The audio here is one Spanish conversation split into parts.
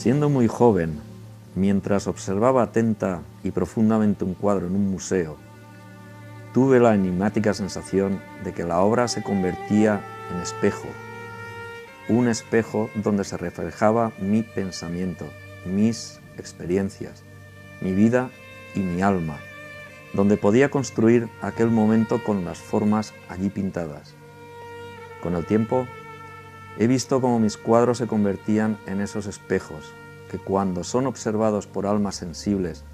Siendo muy joven, mientras observaba atenta y profundamente un cuadro en un museo, tuve la enigmática sensación de que la obra se convertía en espejo, un espejo donde se reflejaba mi pensamiento, mis experiencias, mi vida y mi alma, donde podía construir aquel momento con las formas allí pintadas. Con el tiempo, he visto cómo mis cuadros se convertían en esos espejos, que cuando son observados por almas sensibles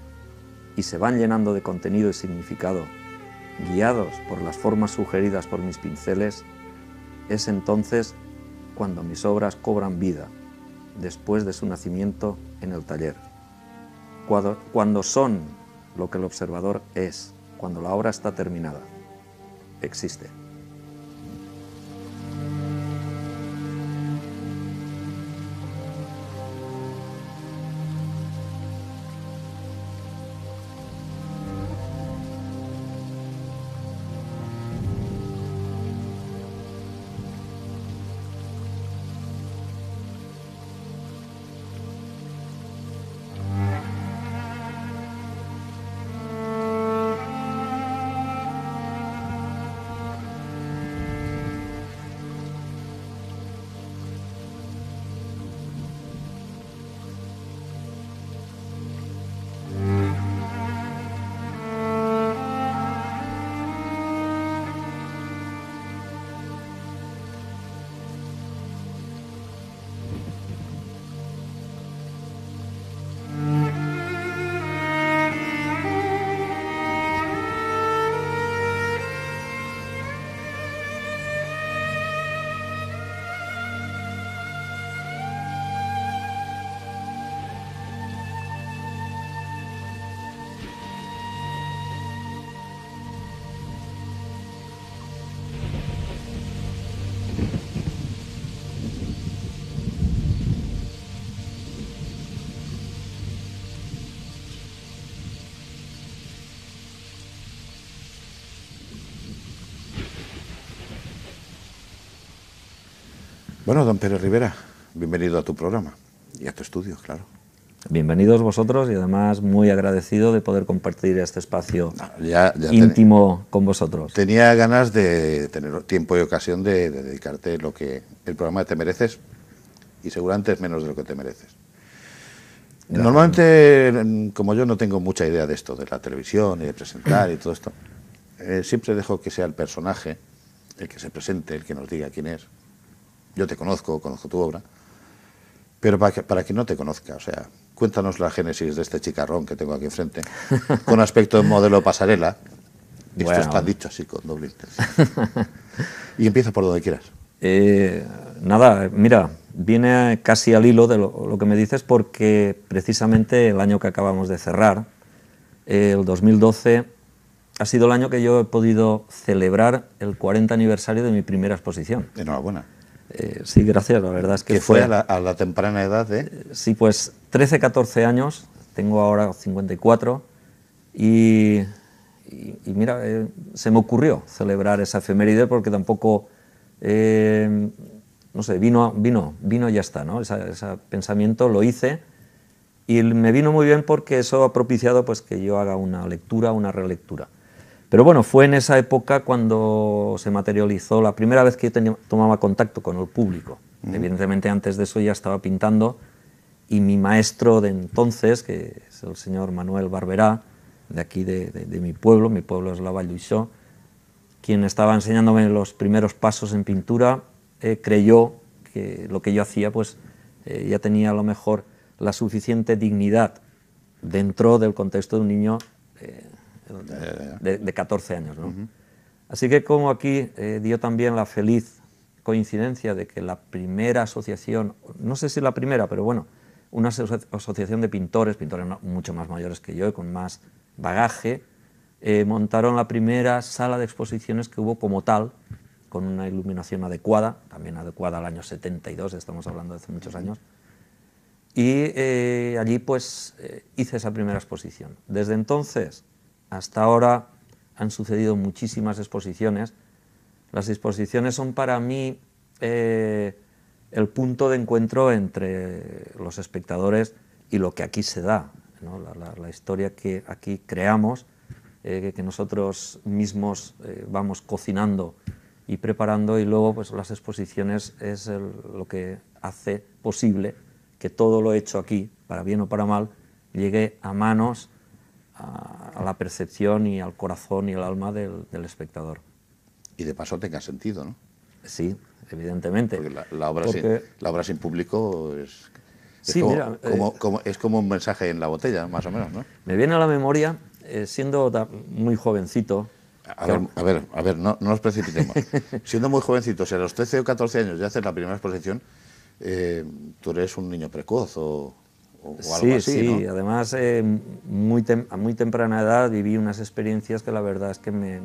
y se van llenando de contenido y significado, guiados por las formas sugeridas por mis pinceles, es entonces cuando mis obras cobran vida, después de su nacimiento en el taller. Cuando son lo que el observador es, cuando la obra está terminada, existe. Bueno, don Pere Rivera, bienvenido a tu programa y a tu estudio, claro. Bienvenidos vosotros y además muy agradecido de poder compartir este espacio íntimo con vosotros. Tenía ganas de tener tiempo y ocasión de dedicarte el programa que te mereces y seguramente es menos de lo que te mereces. Gracias. Normalmente, como yo no tengo mucha idea de esto, de la televisión y de presentar y todo esto, siempre dejo que sea el personaje el que se presente, el que nos diga quién es. Yo te conozco tu obra, pero para quien no te conozca, o sea, cuéntanos la génesis de este chicarrón que tengo aquí enfrente, con aspecto de modelo pasarela. Bueno. Esto está dicho así, con doble intención. Y empieza por donde quieras. Nada, mira, viene casi al hilo de lo que me dices, porque precisamente el año que acabamos de cerrar, el 2012, ha sido el año que yo he podido celebrar el 40 aniversario de mi primera exposición. Enhorabuena. Sí, gracias, la verdad es que fue a la temprana edad de... Sí, pues 13, 14 años, tengo ahora 54, y mira, se me ocurrió celebrar esa efeméride porque tampoco, no sé, vino y ya está, ¿no? Ese pensamiento lo hice y me vino muy bien porque eso ha propiciado pues que yo haga una lectura, una relectura. Pero bueno, fue en esa época cuando se materializó la primera vez que yo tomaba contacto con el público. Evidentemente antes de eso ya estaba pintando y mi maestro de entonces, que es el señor Manuel Barberá, de aquí de mi pueblo es la Vall d'Uixó, quien estaba enseñándome los primeros pasos en pintura, creyó que lo que yo hacía pues ya tenía a lo mejor la suficiente dignidad dentro del contexto de un niño de 14 años, ¿no? Así que como aquí dio también la feliz coincidencia de que la primera asociación, no sé si la primera, pero bueno, una asociación de pintores mucho más mayores que yo y con más bagaje, montaron la primera sala de exposiciones que hubo como tal, con una iluminación adecuada, también adecuada al año 72, estamos hablando de hace muchos años, y allí pues hice esa primera exposición. Desde entonces hasta ahora han sucedido muchísimas exposiciones. Las exposiciones son para mí el punto de encuentro entre los espectadores y lo que aquí se da, ¿no? La historia que aquí creamos, que nosotros mismos vamos cocinando y preparando, y luego pues las exposiciones es lo que hace posible que todo lo hecho aquí, para bien o para mal, llegue a manos, a la percepción y al corazón y al alma del espectador. Y de paso tenga sentido, ¿no? Sí, evidentemente. Porque la obra sin público es sí, es como un mensaje en la botella, más o menos, ¿no? Me viene a la memoria, siendo muy jovencito... A ver, no nos precipitemos. Siendo muy jovencito, si a los 13 o 14 años ya haces la primera exposición, tú eres un niño precoz o algo así, sí, ¿no? Además, a muy temprana edad viví unas experiencias que la verdad es que me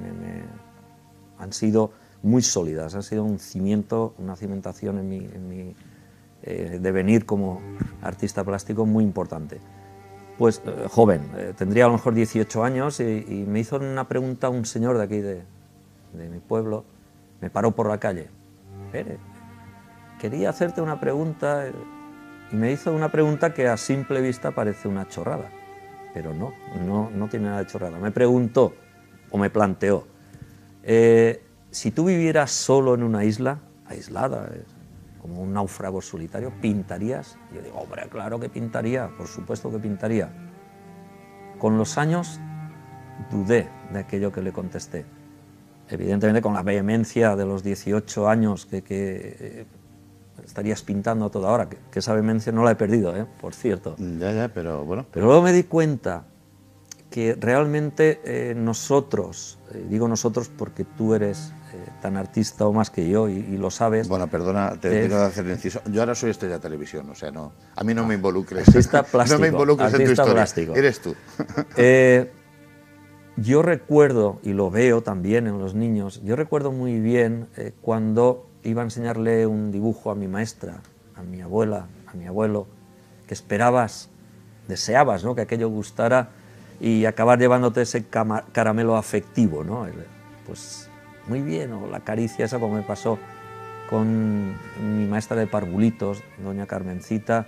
han sido muy sólidas, han sido un cimiento, una cimentación en mi devenir como artista plástico muy importante. Pues joven, tendría a lo mejor 18 años y me hizo una pregunta un señor de aquí de mi pueblo, me paró por la calle. Pere, quería hacerte una pregunta, y me hizo una pregunta que a simple vista parece una chorrada, pero no tiene nada de chorrada. Me preguntó, o me planteó, si tú vivieras solo en una isla, aislada, como un náufrago solitario, ¿pintarías? Y yo digo, hombre, claro que pintaría, por supuesto que pintaría. Con los años dudé de aquello que le contesté. Evidentemente con la vehemencia de los 18 años que estarías pintando a toda hora, que esa vehemencia no la he perdido, por cierto. Ya, pero bueno. Pero luego me di cuenta que realmente nosotros, digo nosotros porque tú eres tan artista o más que yo y lo sabes. Bueno, perdona, te quiero hacer el inciso. Yo ahora soy estrella de televisión, o sea, no, a mí no me involucres. Artista plástico. No me involucres en tu historia. Plástico. Eres tú. Yo recuerdo, y lo veo también en los niños, yo recuerdo muy bien cuando iba a enseñarle un dibujo a mi maestra, a mi abuela, a mi abuelo, que esperabas, deseabas, ¿no?, que aquello gustara y acabar llevándote ese caramelo afectivo, ¿no? Pues muy bien, o la caricia esa, como me pasó con mi maestra de parvulitos, doña Carmencita,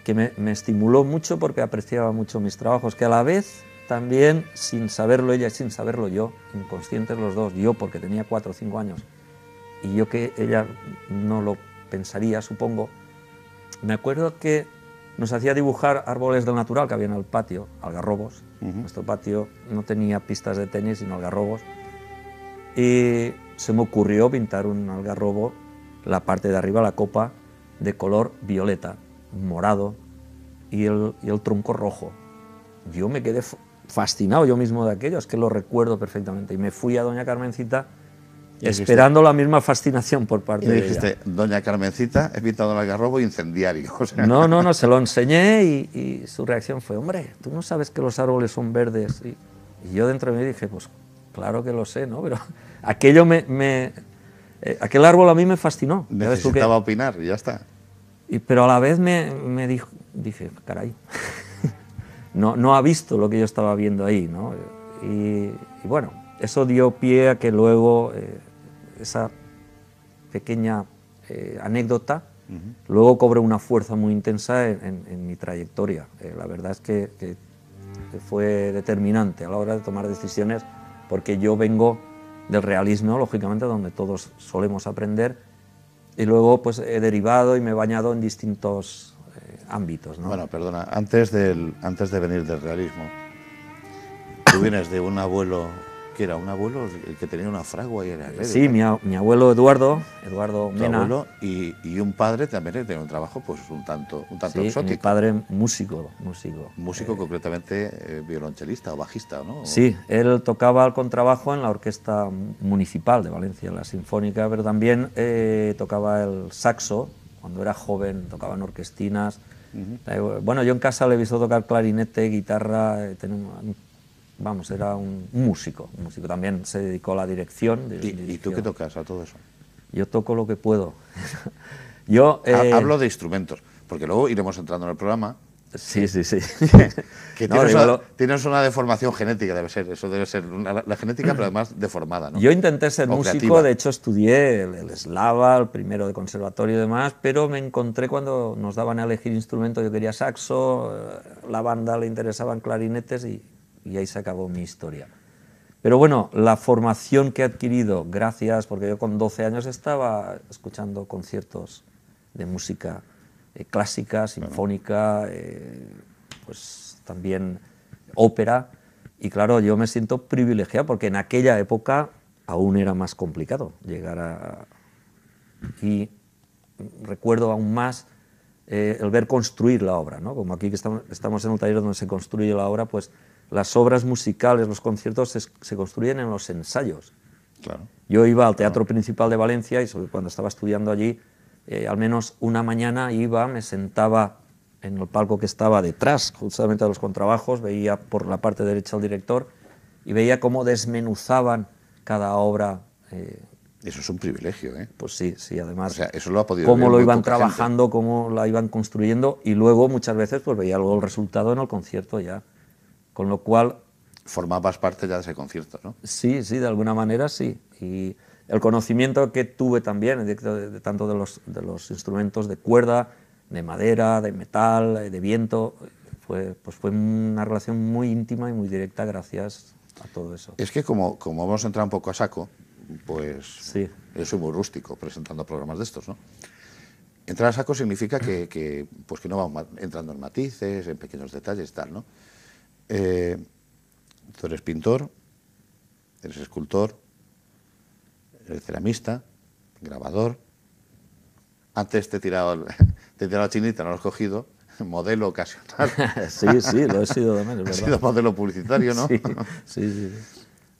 que me estimuló mucho porque apreciaba mucho mis trabajos, que a la vez también, sin saberlo ella y sin saberlo yo, inconscientes los dos, yo porque tenía 4 o 5 años, y yo que ella no lo pensaría, supongo, me acuerdo que nos hacía dibujar árboles del natural que había en el patio, algarrobos. Nuestro patio no tenía pistas de tenis, sino algarrobos. Y se me ocurrió pintar un algarrobo, la parte de arriba, la copa, de color violeta, morado, y el tronco rojo. Yo me quedé fascinado yo mismo de aquello, es que lo recuerdo perfectamente. Y me fui a doña Carmencita esperando la misma fascinación por parte de ella. Y dijiste, doña Carmencita, he pintado el algarrobo incendiario. O sea. No, se lo enseñé y su reacción fue, hombre, ¿tú no sabes que los árboles son verdes? Y yo dentro de mí dije, pues claro que lo sé, ¿no? Pero aquello aquel árbol a mí me fascinó. Necesitaba opinar y ya está. Pero a la vez dije, caray, no ha visto lo que yo estaba viendo ahí, ¿no? Y bueno, eso dio pie a que luego esa pequeña anécdota luego cobre una fuerza muy intensa en mi trayectoria. La verdad es que fue determinante a la hora de tomar decisiones, porque yo vengo del realismo, lógicamente, donde todos solemos aprender, y luego pues he derivado y me he bañado en distintos ámbitos, ¿no? Bueno, perdona, antes de venir del realismo, tú vienes de un abuelo, que era un abuelo el que tenía una fragua y era herrero. Sí, ¿no? mi abuelo Eduardo Mena. Abuelo, y un padre también que tenía un trabajo pues un tanto sí, exótico. Mi padre músico. Músico, concretamente violonchelista o bajista, ¿no? Sí, él tocaba el contrabajo en la Orquesta Municipal de Valencia, la Sinfónica, pero también tocaba el saxo. Cuando era joven tocaba en orquestinas. Bueno, yo en casa le he visto tocar clarinete, guitarra, era un músico también, se dedicó a la dirección. ¿Y tú qué tocas a todo eso? Yo toco lo que puedo. Hablo de instrumentos, porque luego iremos entrando en el programa Sí, sí, sí. Que No, tienes una deformación genética, debe ser. Eso debe ser la genética, pero además deformada, ¿no? Yo intenté ser O músico, creativa. de hecho estudié el eslava, el primero de conservatorio y demás, pero me encontré cuando nos daban a elegir instrumento, yo quería saxo, la banda le interesaban clarinetes y ahí se acabó mi historia. Pero bueno, la formación que he adquirido, gracias, porque yo con 12 años estaba escuchando conciertos de música clásica, sinfónica, pues también ópera, y claro, yo me siento privilegiado porque en aquella época aún era más complicado llegar a... Y recuerdo aún más el ver construir la obra, ¿no? Como aquí que estamos en un taller donde se construye la obra, pues las obras musicales, los conciertos se construyen en los ensayos. Claro. Yo iba al Teatro Principal de Valencia y cuando estaba estudiando allí, al menos una mañana iba, me sentaba en el palco que estaba detrás justamente de los contrabajos, veía por la parte derecha al director y veía cómo desmenuzaban cada obra. Eso es un privilegio, ¿eh? Pues sí, sí, además, o sea, eso lo ha podido cómo ver lo muy iban poca trabajando, cómo la iban construyendo y luego muchas veces pues veía luego el resultado en el concierto ya. Con lo cual... Formabas parte ya de ese concierto, ¿no? Sí, sí, de alguna manera sí. Y el conocimiento que tuve también, tanto de los instrumentos de cuerda, de madera, de metal, de viento, fue una relación muy íntima y muy directa gracias a todo eso. Es que como hemos entrado un poco a saco, pues sí. Yo soy muy rústico presentando programas de estos, ¿no? Entrar a saco significa que no vamos entrando en matices, en pequeños detalles, tal, ¿no? Tú eres pintor, eres escultor, eres ceramista, grabador. Antes te he tirado la chinita, no lo has cogido. Modelo ocasional. Sí, sí, lo he sido también, es verdad. Has sido modelo publicitario, ¿no? Sí, sí, sí.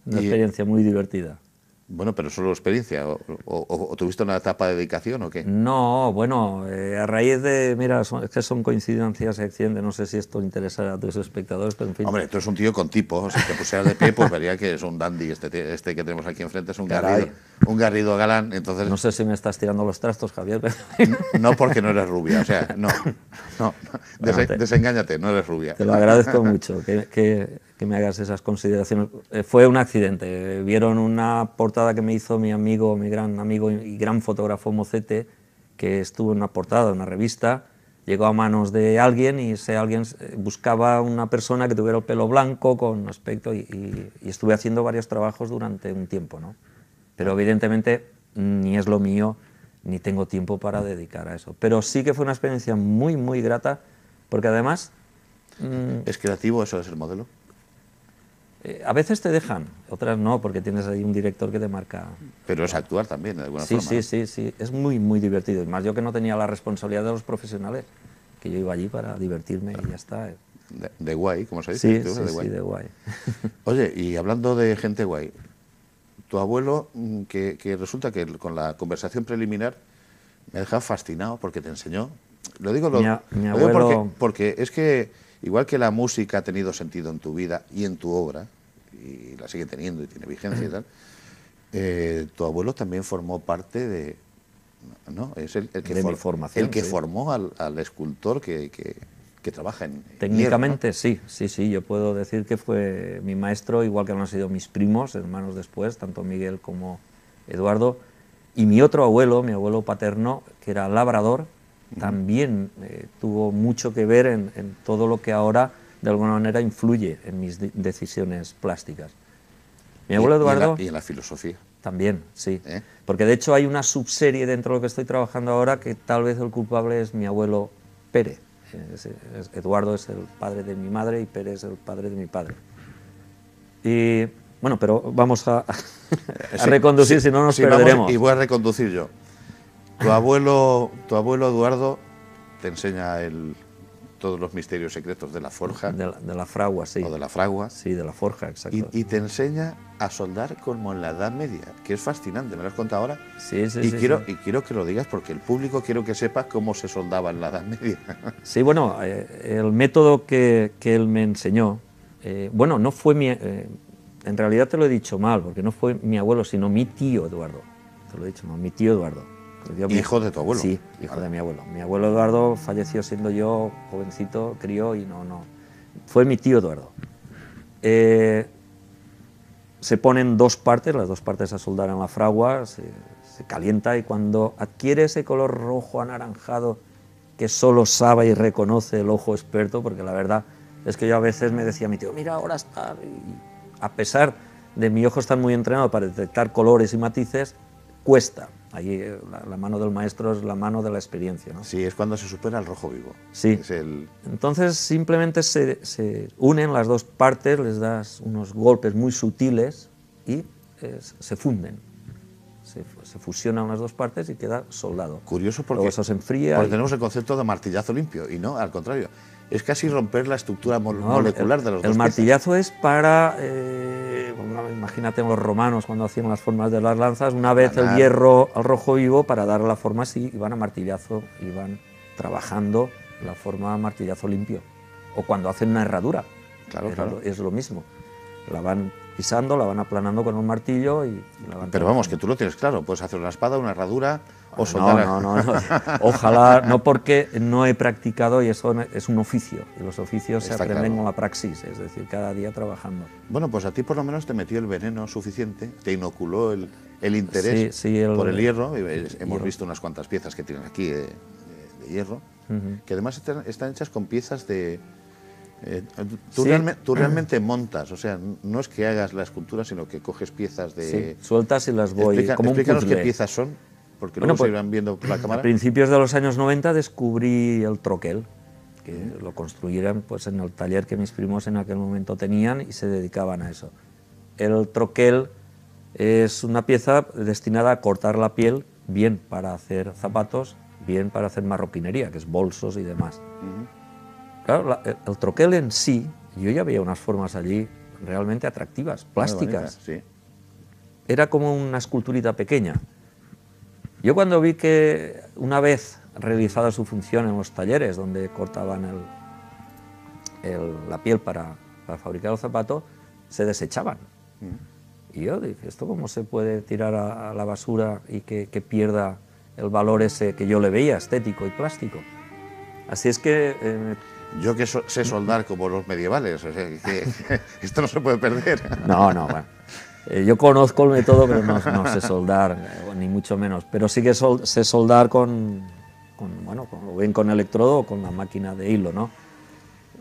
Una experiencia muy divertida. Bueno, pero solo experiencia, o tuviste una etapa de dedicación o qué. No, bueno, a raíz de, mira, es que son coincidencias y accidentes, no sé si esto interesará a tus espectadores, pero en fin. Hombre, tú eres un tío con tipo, si te pusieras de pie, pues vería que es un dandy, este que tenemos aquí enfrente es un Garrido galán, entonces... No sé si me estás tirando los trastos, Javier. No, porque no eres rubia, o sea, no, desengáñate, no eres rubia. Te lo agradezco mucho que me hagas esas consideraciones. Fue un accidente, vieron una portada que me hizo mi amigo, mi gran amigo y gran fotógrafo Mocete, que estuvo en una portada de una revista, llegó a manos de alguien y ese alguien buscaba una persona que tuviera el pelo blanco con aspecto y estuve haciendo varios trabajos durante un tiempo, ¿no? Pero evidentemente ni es lo mío ni tengo tiempo para dedicar a eso. Pero sí que fue una experiencia muy, muy grata porque además... ¿Es creativo eso de ser modelo? A veces te dejan, otras no, porque tienes ahí un director que te marca. Pero es actuar también, de alguna forma. Sí, sí, sí, es muy, muy divertido. Y más yo que no tenía la responsabilidad de los profesionales, que yo iba allí para divertirme y ya está. De guay, como se dice. Sí, de guay. Oye, y hablando de gente guay, tu abuelo, que resulta que con la conversación preliminar me ha dejado fascinado porque te enseñó. Lo digo porque es que, igual que la música ha tenido sentido en tu vida y en tu obra, y la sigue teniendo y tiene vigencia y tal, tu abuelo también formó parte de... ¿no? Es el que, mi formación, formó al escultor que trabaja en... Técnicamente hierro, ¿no? sí, yo puedo decir que fue mi maestro, igual que han sido mis primos, hermanos después, tanto Miguel como Eduardo, y mi otro abuelo, mi abuelo paterno, que era labrador, también tuvo mucho que ver en todo lo que ahora de alguna manera influye en mis decisiones plásticas. Mi abuelo Eduardo... Y en la filosofía. También, sí. Porque de hecho hay una subserie dentro de lo que estoy trabajando ahora que tal vez el culpable es mi abuelo Pérez. Eduardo es el padre de mi madre y Pérez es el padre de mi padre. Y bueno, pero vamos a reconducir, si no nos perderemos. Y voy a reconducir yo. Tu abuelo Eduardo te enseña todos los misterios secretos de la forja. De la fragua, sí. O de la fragua. Sí, de la forja, exacto. Y te enseña a soldar como en la Edad Media, que es fascinante, me lo has contado ahora. Sí. Y quiero que lo digas porque el público quiero que sepa cómo se soldaba en la Edad Media. Sí, bueno, el método que él me enseñó, bueno, no fue en realidad te lo he dicho mal, porque no fue mi abuelo, sino mi tío Eduardo. Te lo he dicho mal, mi tío Eduardo. Hijo de tu abuelo. Sí, hijo de mi abuelo. Mi abuelo Eduardo falleció siendo yo jovencito, crío, y no. Fue mi tío Eduardo. Se ponen dos partes, las dos partes a soldar en la fragua, se calienta, y cuando adquiere ese color rojo anaranjado que solo sabe y reconoce el ojo experto, porque la verdad es que yo a veces me decía mi tío, mira, ahora está, y a pesar de mi ojo estar muy entrenado para detectar colores y matices, cuesta. Ahí la mano del maestro es la mano de la experiencia, ¿no? Sí, es cuando se supera el rojo vivo. Sí. Es el... Entonces simplemente se unen las dos partes, les das unos golpes muy sutiles y se funden. Se fusionan las dos partes y queda soldado. Curioso porque, luego eso se enfría. Porque tenemos el concepto de martillazo limpio, y no, al contrario. Es casi romper la estructura molecular de los dos. El martillazo es para, imagínate los romanos cuando hacían las formas de las lanzas, una vez el hierro al rojo vivo, para dar la forma así, iban a martillazo, iban trabajando la forma martillazo limpio. O cuando hacen una herradura, claro. Es lo mismo. La van pisando, la van aplanando con un martillo y la van... Pero vamos, que tú lo tienes claro, puedes hacer una espada, una herradura o soldar... No. Ojalá, no, porque no he practicado, y eso es un oficio, y los oficios se aprenden con la praxis, es decir, cada día trabajando. Bueno, pues a ti por lo menos te metió el veneno suficiente, te inoculó el interés por el hierro. Hemos visto unas cuantas piezas que tienes aquí de hierro, que además están hechas con piezas de... Tú realmente montas, o sea, no es que hagas la escultura, sino que coges piezas de... Sí, sueltas y las voy... Explícanos qué piezas son, porque luego se irán viendo por la cámara. A principios de los años 90 descubrí el troquel, que lo construyeron pues, en el taller que mis primos en aquel momento tenían y se dedicaban a eso. El troquel es una pieza destinada a cortar la piel, bien para hacer zapatos, bien para hacer marroquinería, que es bolsos y demás. Claro, el troquel en sí, yo ya veía unas formas allí realmente atractivas, plásticas. Sí. Era como una esculturita pequeña. Yo cuando vi que una vez realizada su función en los talleres donde cortaban la piel para fabricar el zapato, se desechaban. Y yo dije, ¿esto cómo se puede tirar a la basura y que pierda el valor ese que yo le veía, estético y plástico? Así es que... Yo que sé soldar como los medievales, o sea, que esto no se puede perder. No, bueno. Yo conozco el método, pero no sé soldar, ni mucho menos. Pero sí que sé soldar con electrodo o con la máquina de hilo, ¿no?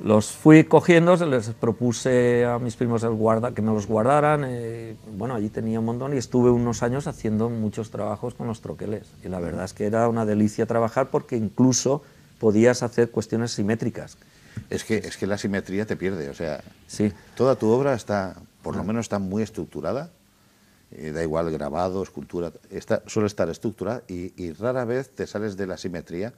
Los fui cogiendo, les propuse a mis primos que me los guardaran. Allí tenía un montón y estuve unos años haciendo muchos trabajos con los troqueles. Y la verdad es que era una delicia trabajar porque incluso podías hacer cuestiones simétricas. Es que la simetría te pierde, o sea, sí. Toda tu obra está, por lo menos está muy estructurada, da igual grabado, escultura, suele estar estructurada y rara vez te sales de la simetría,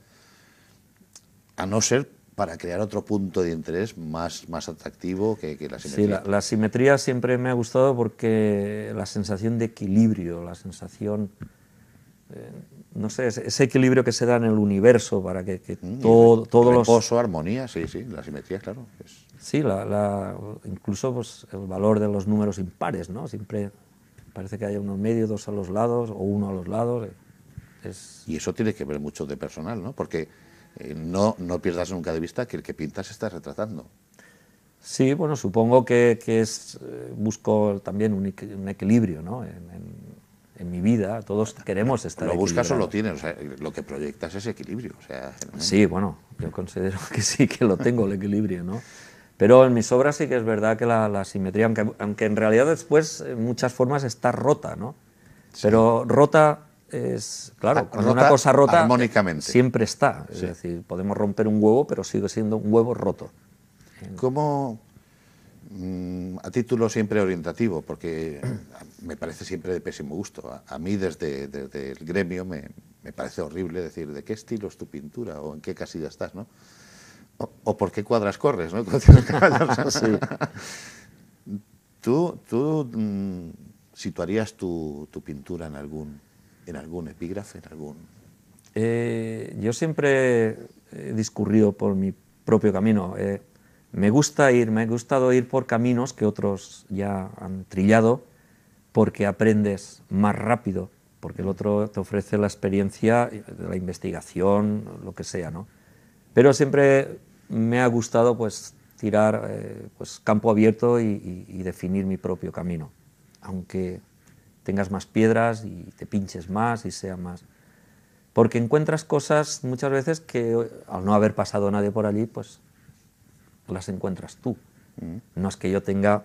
a no ser para crear otro punto de interés más atractivo que la simetría. Sí, la simetría siempre me ha gustado porque la sensación de equilibrio, la sensación... no sé, ese equilibrio que se da en el universo para que todos los... Reposo, armonía, sí, la simetría, claro. Sí, incluso pues, el valor de los números impares, ¿no? Siempre parece que haya uno en medio, dos a los lados, o uno a los lados. Y eso tiene que ver mucho de personal, ¿no? Porque no pierdas nunca de vista que el que pinta se está retratando. Sí, bueno, supongo que busco también un equilibrio, ¿no? En mi vida, todos queremos estar equilibrados. Lo buscas o lo tienes, o sea, lo que proyectas es equilibrio. O sea, sí, bueno, yo considero que sí que lo tengo, el equilibrio, ¿no? Pero en mis obras sí que es verdad que la simetría, aunque en realidad después en muchas formas está rota, ¿no? Sí. Pero rota es, claro, cuando una cosa rota armónicamente. Siempre está. Es decir, podemos romper un huevo, pero sigue siendo un huevo roto. ¿Cómo...? A título siempre orientativo, porque me parece siempre de pésimo gusto. A mí desde el gremio me parece horrible decir de qué estilo es tu pintura o en qué casilla estás, ¿no? O por qué cuadras corres, ¿no? Sí. ¿Tú situarías tu pintura en algún epígrafe, en algún...? Yo siempre he discurrido por mi propio camino. Me ha gustado ir por caminos que otros ya han trillado porque aprendes más rápido porque el otro te ofrece la experiencia de la investigación, lo que sea, ¿no? Pero siempre me ha gustado pues tirar pues, campo abierto y definir mi propio camino, aunque tengas más piedras y te pinches más y sea más... Porque encuentras cosas muchas veces que al no haber pasado nadie por allí, pues las encuentras tú. No es que yo tenga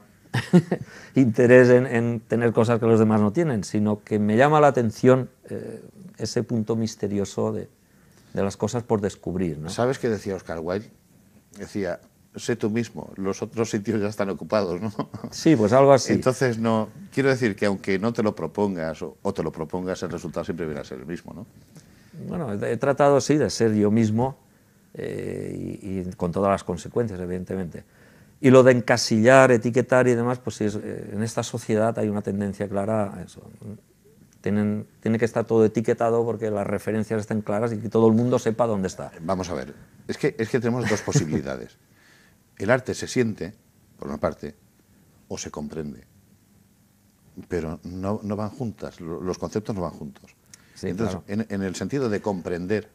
interés en tener cosas que los demás no tienen, sino que me llama la atención ese punto misterioso de las cosas por descubrir, ¿no? ¿Sabes qué decía Oscar Wilde? Decía, sé tú mismo, los otros sitios ya están ocupados, ¿no? Sí, pues algo así. Entonces, no, quiero decir que aunque no te lo propongas o te lo propongas, el resultado siempre viene a ser el mismo, ¿no? Bueno, he tratado, sí, de ser yo mismo y con todas las consecuencias, evidentemente. Y lo de encasillar, etiquetar y demás, pues en esta sociedad hay una tendencia clara a eso. Tiene que estar todo etiquetado porque las referencias estén claras y que todo el mundo sepa dónde está. Vamos a ver, es que tenemos dos posibilidades. El arte se siente, por una parte, o se comprende. Pero no van juntas, los conceptos no van juntos. Sí, entonces, claro. en el sentido de comprender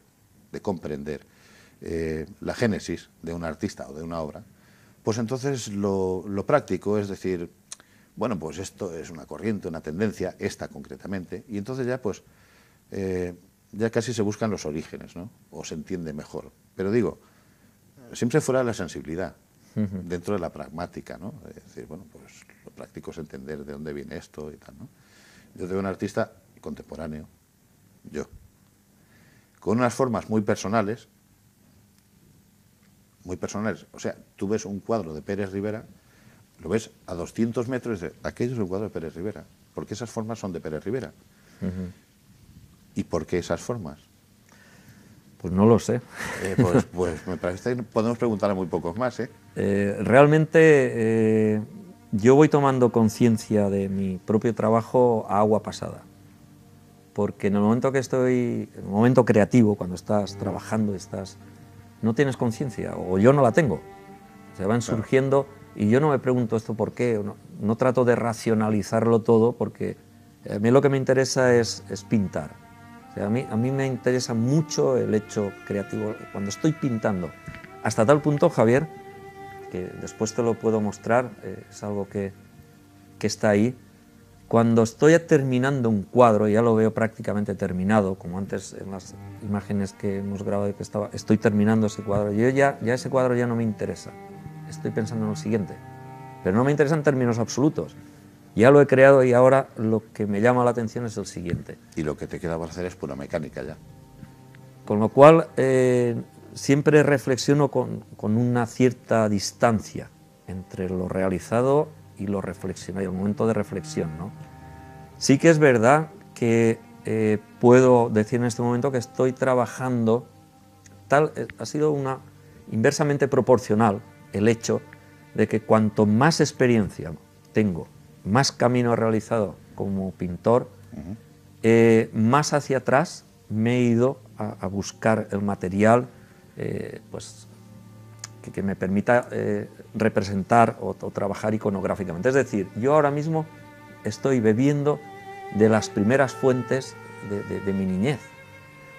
la génesis de un artista o de una obra, pues entonces lo práctico es decir, bueno, pues esto es una corriente, una tendencia, esta concretamente, y entonces ya pues ya casi se buscan los orígenes, ¿no? O se entiende mejor. Pero digo, siempre fuera de la sensibilidad, dentro de la pragmática, ¿no? Es decir, bueno, pues lo práctico es entender de dónde viene esto y tal, ¿no? Yo soy un artista contemporáneo, con unas formas muy personales, o sea, tú ves un cuadro de Pérez Rivera, lo ves a 200 metros y dices, aquello es un cuadro de Pérez Rivera, porque esas formas son de Pérez Rivera. ¿Y por qué esas formas? Pues no lo sé. Pues me parece que podemos preguntar a muy pocos más, ¿eh? Realmente yo voy tomando conciencia de mi propio trabajo a agua pasada. Porque en el momento que estoy, en el momento creativo, cuando estás trabajando, no tienes conciencia, o yo no la tengo. Se van surgiendo y yo no me pregunto esto por qué, no trato de racionalizarlo todo, porque a mí lo que me interesa es pintar. O sea, a mí me interesa mucho el hecho creativo, cuando estoy pintando. Hasta tal punto, Javier, que después te lo puedo mostrar, es algo que está ahí. Cuando estoy terminando un cuadro, ya lo veo prácticamente terminado, como antes en las imágenes que hemos grabado, estoy terminando ese cuadro, yo ya ese cuadro ya no me interesa, estoy pensando en el siguiente, pero no me interesa en términos absolutos. Ya lo he creado y ahora lo que me llama la atención es el siguiente. Y lo que te queda por hacer es pura mecánica ya. Con lo cual, siempre reflexiono con una cierta distancia entre lo realizado y lo reflexionario, el momento de reflexión, ¿no? Sí que es verdad que puedo decir en este momento que estoy trabajando, ha sido inversamente proporcional el hecho de que cuanto más experiencia tengo, más camino he realizado como pintor, más hacia atrás me he ido a buscar el material pues, que me permita representar o trabajar iconográficamente. Es decir, yo ahora mismo estoy bebiendo de las primeras fuentes de mi niñez.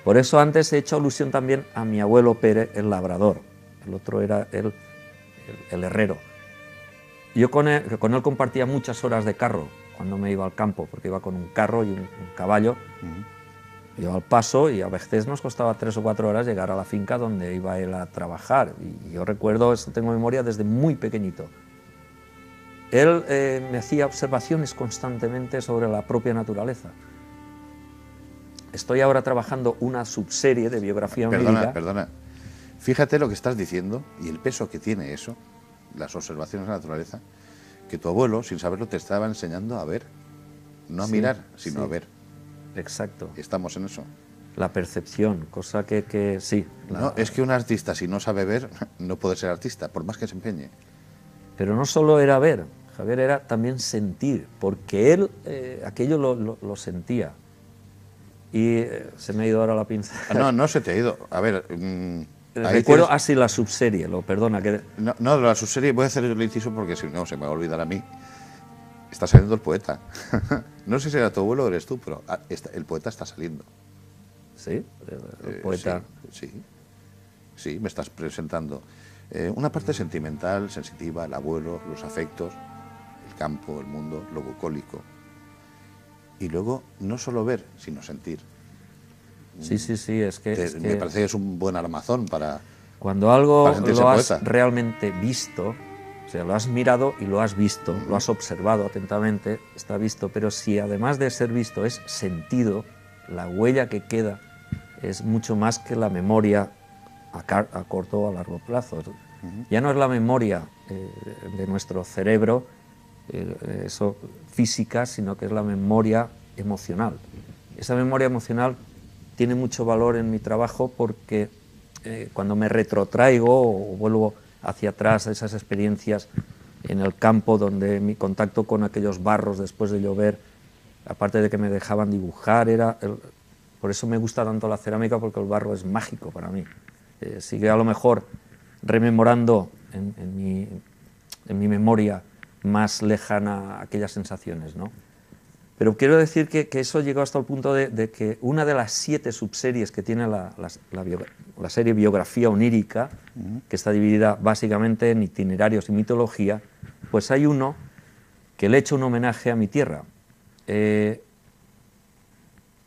Por eso antes he hecho alusión también a mi abuelo Pérez, el labrador. El otro era el herrero. Yo con él compartía muchas horas de carro cuando me iba al campo, porque iba con un carro y un caballo. Iba al paso y a veces nos costaba 3 o 4 horas llegar a la finca donde iba él a trabajar. Y yo recuerdo, esto tengo memoria desde muy pequeñito. Él me hacía observaciones constantemente sobre la propia naturaleza. Estoy ahora trabajando una subserie de biografía onírica. Perdona. Fíjate lo que estás diciendo y el peso que tiene eso, las observaciones de la naturaleza, que tu abuelo, sin saberlo, te estaba enseñando a ver. No a mirar, sino a ver. Exacto. Estamos en eso. La percepción, cosa que sí. No, es que un artista, si no sabe ver, no puede ser artista, por más que se empeñe. Pero no solo era ver, Javier, era también sentir, porque él aquello lo sentía. Y se me ha ido ahora la pinza. No se te ha ido. A ver... recuerdo así la subserie, perdona. No, la subserie, voy a hacer el inciso porque si no se me va a olvidar a mí. está saliendo el poeta. No sé si era tu abuelo o eres tú, pero el poeta está saliendo. ¿Sí? El poeta. Sí, sí, me estás presentando una parte sentimental, sensitiva, el abuelo, los afectos, el campo, el mundo, lo bucólico. Y luego, no solo ver, sino sentir. Sí, es que Me parece que es un buen armazón para... Cuando algo lo has poeta. realmente visto, o sea, lo has mirado y lo has visto, lo has observado atentamente, está visto, pero si además de ser visto es sentido, la huella que queda es mucho más que la memoria a corto o a largo plazo. Ya no es la memoria de nuestro cerebro, eso física, sino que es la memoria emocional. Esa memoria emocional tiene mucho valor en mi trabajo porque cuando me retrotraigo o vuelvo hacia atrás a esas experiencias en el campo donde mi contacto con aquellos barros después de llover, aparte de que me dejaban dibujar, por eso me gusta tanto la cerámica, porque el barro es mágico para mí. Sigue a lo mejor rememorando en mi memoria más lejana aquellas sensaciones, ¿no? Pero quiero decir que eso llegó hasta el punto de que una de las 7 subseries que tiene la serie Biografía Onírica, que está dividida básicamente en itinerarios y mitología, pues hay uno que le he hecho un homenaje a mi tierra.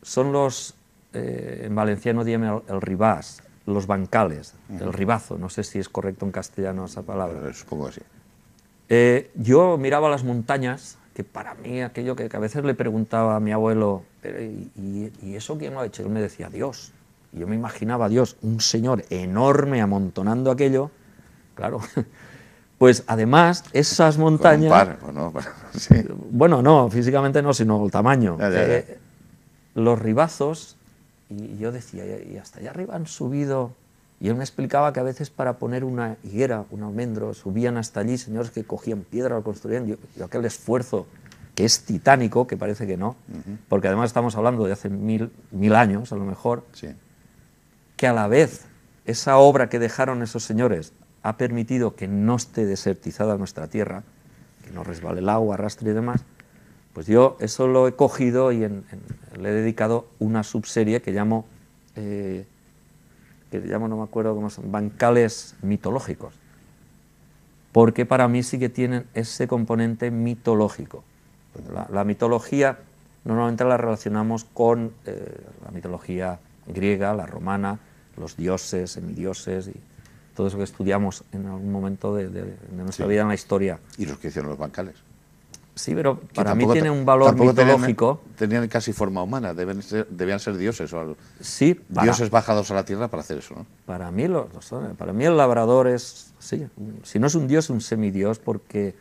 Son los, en valenciano dime el ribás, los bancales, el ribazo, no sé si es correcto en castellano esa palabra. Supongo que sí. Yo miraba las montañas, que para mí aquello que a veces le preguntaba a mi abuelo, ¿y eso quién lo ha hecho? Él me decía, Dios. Y yo me imaginaba a Dios, un señor enorme amontonando aquello, claro. Pues además, esas montañas... Con un par, ¿no? Sí. Bueno, no, físicamente no, sino el tamaño. Ya. Los ribazos, y yo decía, y hasta allá arriba han subido... Y él me explicaba que a veces para poner una higuera, un almendro, subían hasta allí señores que cogían piedra, lo construían, y aquel esfuerzo que es titánico, que parece que no, porque además estamos hablando de hace mil años, a lo mejor, sí. Que a la vez esa obra que dejaron esos señores ha permitido que no esté desertizada nuestra tierra, que no resbale el agua, arrastre y demás, pues yo eso lo he cogido y le he dedicado una subserie que llamo... no me acuerdo cómo son, bancales mitológicos, porque para mí sí que tienen ese componente mitológico. La mitología normalmente la relacionamos con la mitología griega, la romana, los dioses, semidioses y todo eso que estudiamos en algún momento de nuestra vida en la historia. ¿Y los que hicieron los bancales? Sí, pero para mí tiene un valor mitológico. Tenían casi forma humana, debían ser dioses o sí, dioses bajados a la tierra para hacer eso, ¿no? Para mí lo son. Para mí el labrador es, sí, si no es un dios, un semidios, porque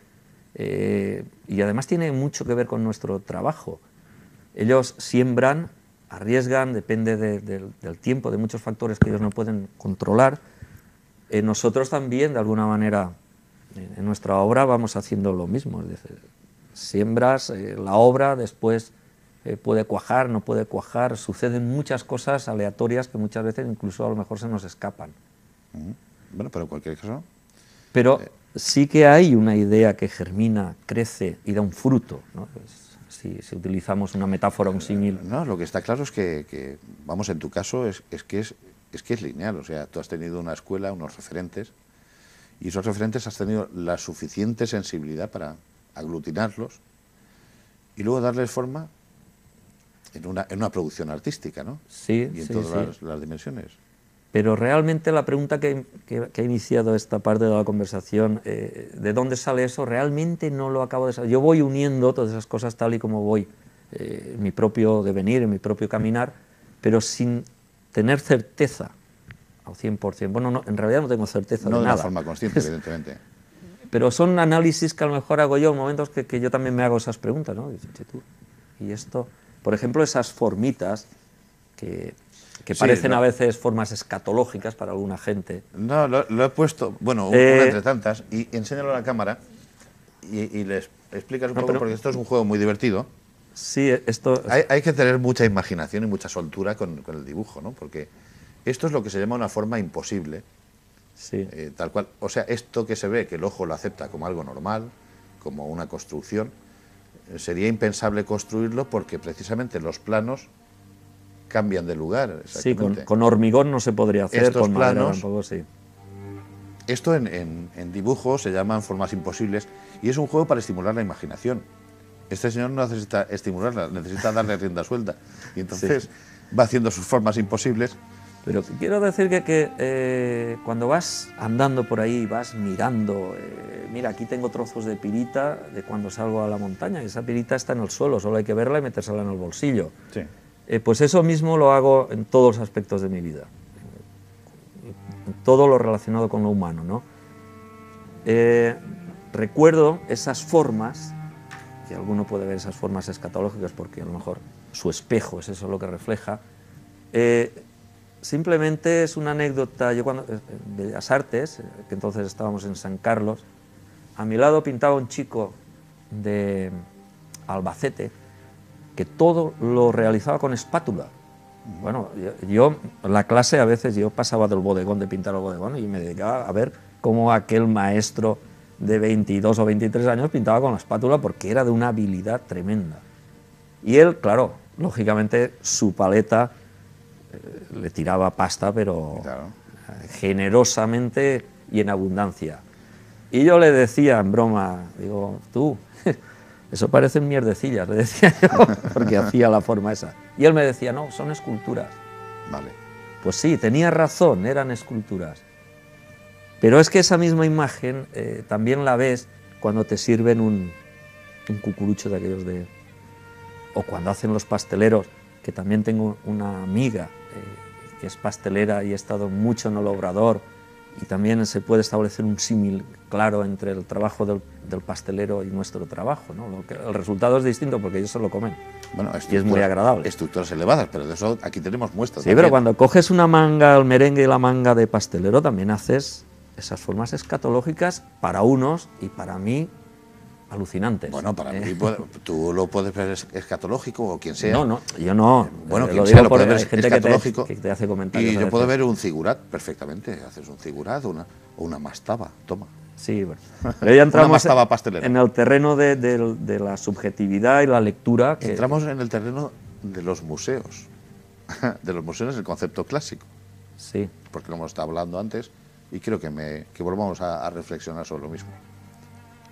y además tiene mucho que ver con nuestro trabajo. Ellos siembran, arriesgan, depende del tiempo, de muchos factores que ellos no pueden controlar. Nosotros también, de alguna manera, en nuestra obra vamos haciendo lo mismo, es decir, siembras, la obra después puede cuajar, no puede cuajar, suceden muchas cosas aleatorias que muchas veces incluso a lo mejor se nos escapan. Bueno, pero en cualquier caso... Pero sí que hay una idea que germina, crece y da un fruto, ¿no? Pues, si utilizamos una metáfora, un símil... No, lo que está claro es que vamos, en tu caso es que es lineal, o sea, tú has tenido una escuela, unos referentes, y esos referentes has tenido la suficiente sensibilidad para aglutinarlos y luego darles forma en una producción artística, ¿no? Sí, y en sí, todas las dimensiones. Pero realmente la pregunta que ha iniciado esta parte de la conversación, ¿de dónde sale eso? Realmente no lo acabo de saber. Yo voy uniendo todas esas cosas tal y como voy, en mi propio devenir, en mi propio caminar, pero sin tener certeza al 100%. Bueno, no, en realidad no tengo certeza de nada. No de una forma consciente, evidentemente. Pero son análisis que a lo mejor hago yo en momentos que yo también me hago esas preguntas, ¿no? Y esto, por ejemplo, esas formitas que parecen a veces formas escatológicas para alguna gente. No, lo he puesto, bueno, una entre tantas, y enséñalo a la cámara y les explicas un poco, porque esto es un juego muy divertido. Sí, esto... Hay que tener mucha imaginación y mucha soltura con el dibujo, ¿no? Porque esto es lo que se llama una forma imposible. Sí. Tal cual. O sea, esto que se ve, que el ojo lo acepta como algo normal, como una construcción, sería impensable construirlo porque precisamente los planos cambian de lugar. Sí, con hormigón no se podría hacer, estos con madera planos, tampoco, sí. Esto en dibujo se llaman formas imposibles y es un juego para estimular la imaginación. Este señor no necesita estimularla, necesita darle rienda suelta. Y entonces va haciendo sus formas imposibles. Pero quiero decir que cuando vas andando por ahí, vas mirando, mira, aquí tengo trozos de pirita de cuando salgo a la montaña, y esa pirita está en el suelo, solo hay que verla y metérsela en el bolsillo. Sí. Pues eso mismo lo hago en todos los aspectos de mi vida, en todo lo relacionado con lo humano, ¿no? Recuerdo esas formas, que alguno puede ver esas formas escatológicas porque a lo mejor su espejo es eso lo que refleja. Simplemente es una anécdota. Yo cuando en Bellas Artes, que entonces estábamos en San Carlos, a mi lado pintaba un chico de Albacete que todo lo realizaba con espátula. Bueno, yo la clase a veces yo pasaba del bodegón de pintar el bodegón y me dedicaba a ver cómo aquel maestro de 22 o 23 años pintaba con la espátula porque era de una habilidad tremenda. Y él, claro, lógicamente su paleta le tiraba pasta, pero claro, generosamente y en abundancia. Y yo le decía en broma, digo, tú, eso parecen mierdecillas, le decía yo, porque hacía la forma esa. Y él me decía, no, son esculturas. Vale. Pues sí, tenía razón, eran esculturas. Pero es que esa misma imagen también la ves cuando te sirven un cucurucho de aquellos de... O cuando hacen los pasteleros, que también tengo una amiga que es pastelera y he estado mucho en el Obrador, y también se puede establecer un símil claro entre el trabajo del pastelero y nuestro trabajo, ¿no? El resultado es distinto porque ellos se lo comen. Bueno, y es muy agradable. Estructuras elevadas, pero de eso aquí tenemos muestras. Sí, también. Pero cuando coges una manga, el merengue y la manga de pastelero, también haces esas formas escatológicas para unos y para mí alucinantes. Bueno, para mí tú lo puedes ver escatológico o quien sea. No, yo no. Bueno, quien sea lo puede ver escatológico. Que te hace comentarios. Y yo puedo ver un figurat perfectamente. Haces un figurat o una mastaba, toma. Sí, bueno. Pero ya entramos en el terreno de la subjetividad y la lectura. Entramos en el terreno de los museos. De los museos, el concepto clásico. Sí. Porque lo hemos estado hablando antes y creo que volvamos a reflexionar sobre lo mismo.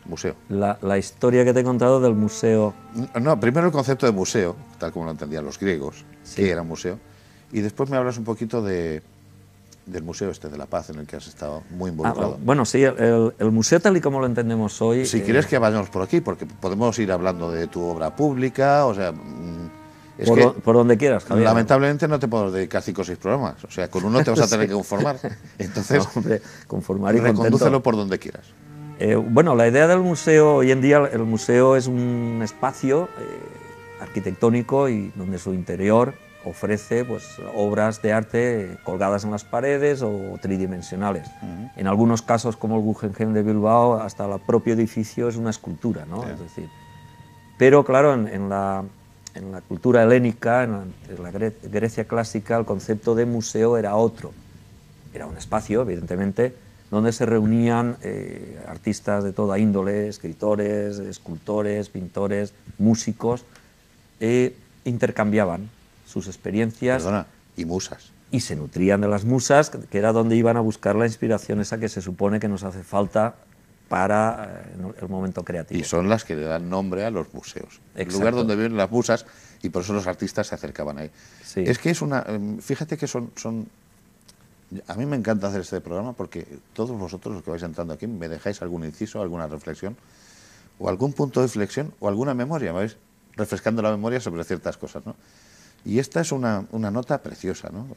Museo. La historia que te he contado del museo. No, primero el concepto de museo, tal como lo entendían los griegos, sí, que era museo, y después me hablas un poquito del Museo de la Paz, en el que has estado muy involucrado. Bueno, sí, el museo tal y como lo entendemos hoy... Si quieres que vayamos por aquí, porque podemos ir hablando de tu obra pública, o sea... Por donde quieras, Javier. Lamentablemente no te puedo dedicar 5 o 6 programas, o sea, con uno te vas a tener que conformar. Entonces, no, hombre, conformar y recondúcelo por donde quieras. Bueno, la idea del museo, hoy en día el museo es un espacio arquitectónico y donde su interior ofrece pues, obras de arte colgadas en las paredes o tridimensionales. En algunos casos, como el Guggenheim de Bilbao, hasta el propio edificio es una escultura, ¿no? Es decir, pero claro, en la cultura helénica, en la Grecia clásica, el concepto de museo era otro. Era un espacio, evidentemente, donde se reunían artistas de toda índole, escritores, escultores, pintores, músicos, intercambiaban sus experiencias. Perdona, y musas. Y se nutrían de las musas, que era donde iban a buscar la inspiración esa que se supone que nos hace falta para el momento creativo. Y son las que le dan nombre a los museos. Exacto. El lugar donde viven las musas, y por eso los artistas se acercaban ahí. Sí. Es que es una... Fíjate que son... A mí me encanta hacer este programa porque todos vosotros los que vais entrando aquí me dejáis algún inciso, alguna reflexión o algún punto de flexión o alguna memoria, me vais refrescando la memoria sobre ciertas cosas, ¿no? Y esta es una nota preciosa, ¿no?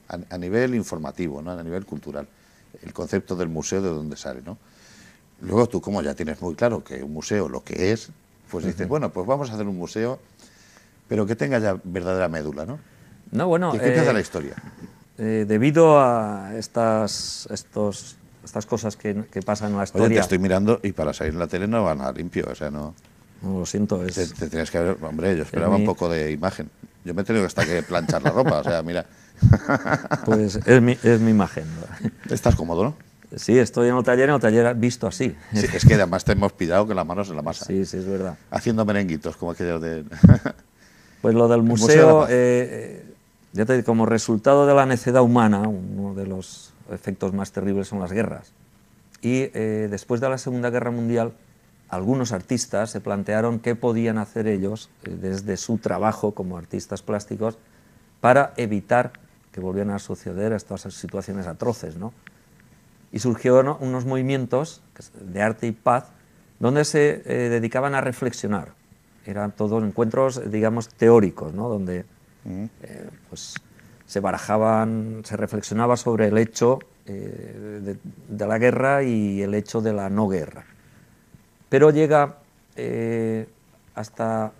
A nivel informativo, ¿no? A nivel cultural, el concepto del museo de dónde sale, ¿no? Luego tú, como ya tienes muy claro que un museo lo que es, pues dices, bueno, pues vamos a hacer un museo, pero que tenga ya verdadera médula, ¿no? No, bueno... ¿Qué empieza la historia? Debido a estas cosas que pasan en la historia... Oye, te estoy mirando y para salir en la tele no van a limpio, o sea, no... No, lo siento, es... Te tienes que ver... Hombre, yo esperaba un poco de imagen. Yo me he tenido hasta que planchar la ropa, o sea, mira... Pues es mi imagen. ¿Estás cómodo, no? Sí, estoy en el taller visto así. Sí, es que además te hemos pillado con las manos en la masa. Sí, sí, es verdad. Haciendo merenguitos, como aquellos de... Pues lo del Museo de la museo, Paz. ya te digo, como resultado de la necedad humana, uno de los efectos más terribles son las guerras. Y después de la Segunda Guerra Mundial, algunos artistas se plantearon qué podían hacer ellos desde su trabajo como artistas plásticos para evitar que volvieran a suceder estas situaciones atroces, ¿no? Y surgieron unos movimientos de arte y paz donde se dedicaban a reflexionar. Eran todos encuentros, digamos, teóricos, ¿no? Donde pues, se barajaban, se reflexionaba sobre el hecho de la guerra y el hecho de la no guerra. Pero llega hasta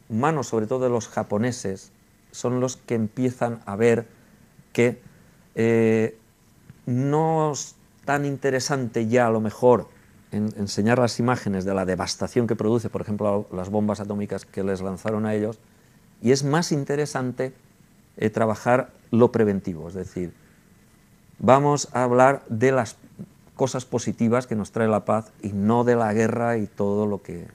manos, sobre todo de los japoneses, son los que empiezan a ver que no es tan interesante ya a lo mejor enseñar las imágenes de la devastación que produce, por ejemplo, las bombas atómicas que les lanzaron a ellos, y es más interesante trabajar lo preventivo, es decir, vamos a hablar de las cosas positivas que nos trae la paz y no de la guerra y todo lo que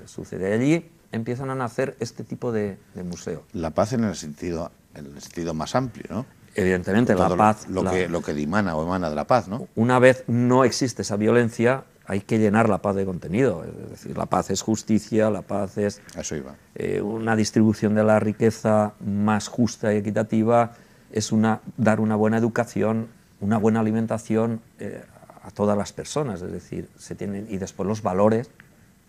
sucede. Allí empiezan a nacer este tipo de museo. La paz en el sentido más amplio, ¿no? Evidentemente, la paz... Lo que dimana o emana de la paz, ¿no? Una vez no existe esa violencia, hay que llenar la paz de contenido. Es decir, la paz es justicia, la paz es Eso iba. Una distribución de la riqueza más justa y equitativa, es dar una buena educación, una buena alimentación a todas las personas. Es decir, y después los valores,